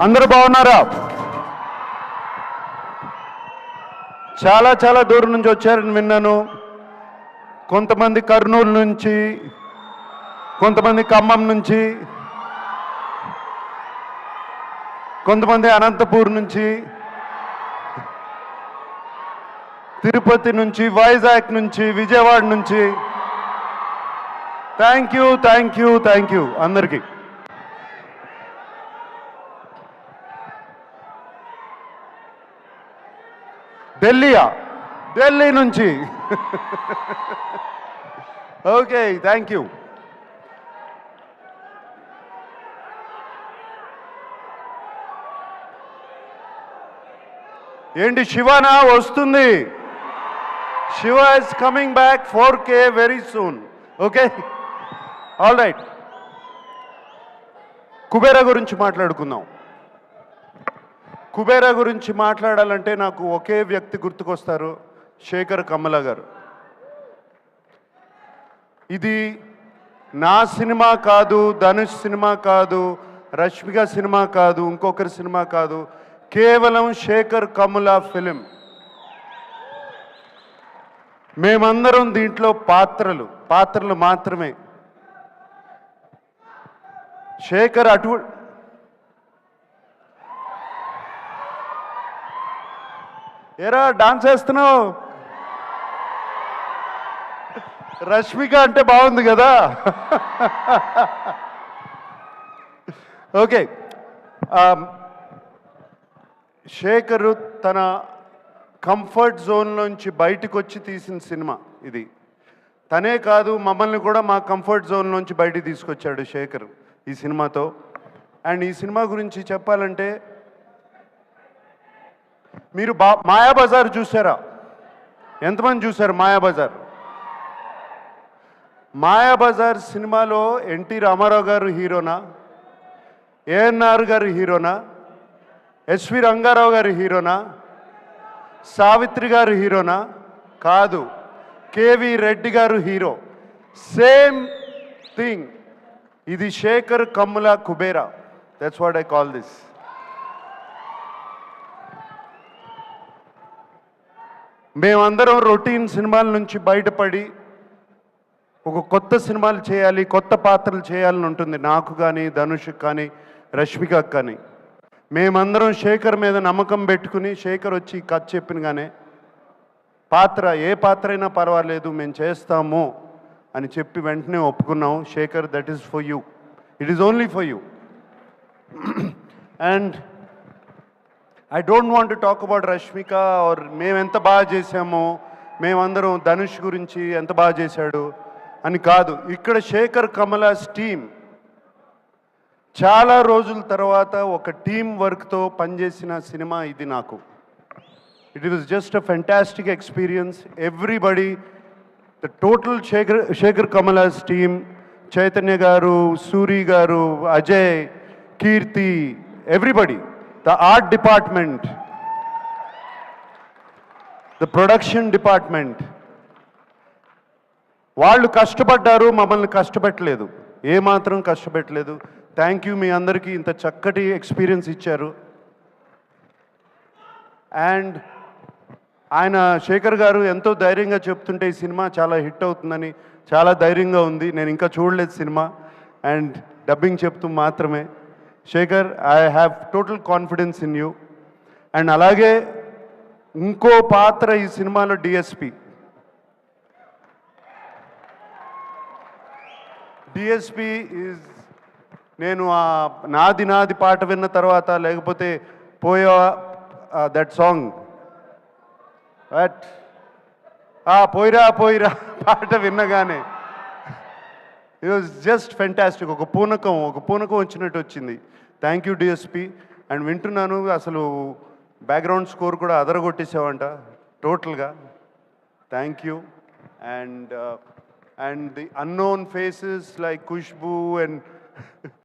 అందరూ బాగున్నారా? చాలా చాలా దూరం నుంచి వచ్చారని విన్నాను. కొంతమంది కర్నూలు నుంచి, కొంతమంది ఖమ్మం నుంచి, కొంతమంది అనంతపూర్ నుంచి, తిరుపతి నుంచి, వైజాగ్ నుంచి, విజయవాడ నుంచి. Thank you thank you thank you అందరికీ. ఢిల్లీ నుంచి. Okay, thank you. ఏంటి శివనా వస్తుంది? Shiva is coming back 4K very soon. Okay, all right. Kubera గురించి మాట్లాడుకుందాం. కుబేరా గురించి మాట్లాడాలంటే నాకు ఒకే వ్యక్తి గుర్తుకొస్తారు, శేఖర్ కమ్ముల గారు. ఇది నా సినిమా కాదు, ధనుష్ సినిమా కాదు, రష్మిక సినిమా కాదు, ఇంకొకరి సినిమా కాదు, కేవలం శేఖర్ కమ్ముల ఫిలిం. మేమందరం దీంట్లో పాత్రలు మాత్రమే. శేఖర్ ఏరా డాన్స్ వేస్తున్నావు? రష్మిక అంటే బాగుంది కదా. ఓకే, శేఖర్ తన కంఫర్ట్ జోన్లోంచి బయటకు వచ్చి తీసిన సినిమా ఇది. తనే కాదు, మమ్మల్ని కూడా మా కంఫర్ట్ జోన్లోంచి బయటికి తీసుకొచ్చాడు శేఖర్ ఈ సినిమాతో. అండ్ ఈ సినిమా గురించి చెప్పాలంటే, మీరు మాయాబజార్ చూసారా? ఎంతమంది చూశారు మాయాబజార్? మాయాబజార్ సినిమాలో ఎన్టీ రామారావు గారు హీరోనా, ఏఎన్ఆర్ గారు హీరోనా, ఎస్వి రంగారావు గారు హీరోనా, సావిత్రి గారు హీరోనా? కాదు, కేవి రెడ్డి గారు హీరో. Same thing. ఇది Sekhar Kammula Kubera. That's what I call this. మేమందరం రొటీన్ సినిమాల నుంచి బయటపడి ఒక కొత్త సినిమాలు చేయాలి, కొత్త పాత్రలు చేయాలని ఉంటుంది నాకు కానీ, ధనుష్కి కానీ, రష్మికకు కానీ. మేమందరం శేఖర్ మీద నమ్మకం పెట్టుకుని, శేఖర్ వచ్చి కథ చెప్పినగానే ఏ పాత్ర అయినా పర్వాలేదు మేము చేస్తాము అని చెప్పి వెంటనే ఒప్పుకున్నాం. Sekhar, that is for you, it is only for you. And I don't want to talk about Rashmika or మేము ఎంత బాగా చేసామో, మేమందరం ధనుష్ గురించి ఎంత బాగా చేశాడు అని కాదు. ఇక్కడ శేఖర్ కమలాస్ టీమ్ చాలా రోజుల తర్వాత ఒక టీం వర్క్తో పనిచేసిన సినిమా ఇది నాకు. It was just a fantastic experience. Everybody, the total Sekhar Kammula's team, Chaitanya గారు, సూరి గారు, Ajay, Keerthi, everybody, the art department, the production department, వాళ్ళు కష్టపడ్డారు, మమ్మల్ని కష్టపెట్టలేదు, ఏమాత్రం కష్టపెట్టలేదు. Thank you. మీ అందరికీ ఇంత చక్కటి ఎక్స్పీరియన్స్ ఇచ్చారు. అండ్ ఆయన శేఖర్ గారు ఎంతో ధైర్యంగా చెప్తుంటే ఈ సినిమా చాలా హిట్ అవుతుందని చాలా ధైర్యంగా ఉంది. నేను ఇంకా చూడలేదు సినిమా, అండ్ డబ్బింగ్ చెప్తూ మాత్రమే. Shekhar, I have total confidence in you. And అలాగే ఇంకో పాత్ర ఈ సినిమాలో డిఎస్పి. డిఎస్పి ఈజ్, నేను ఆ నాది పాట విన్న తర్వాత, లేకపోతే దట్ సాంగ్, పోయిరా పాట విన్నగానే ఇట్ వాజ్ జస్ట్ ఫెంటాస్టిక్. ఒక పూనకం వచ్చినట్టు వచ్చింది. Thank you DSP. అండ్ వింటున్నాను, అసలు బ్యాక్గ్రౌండ్ స్కోర్ కూడా అదరగొట్టేసావంట టోటల్గా. Thank you. And the unknown faces like Khushbu and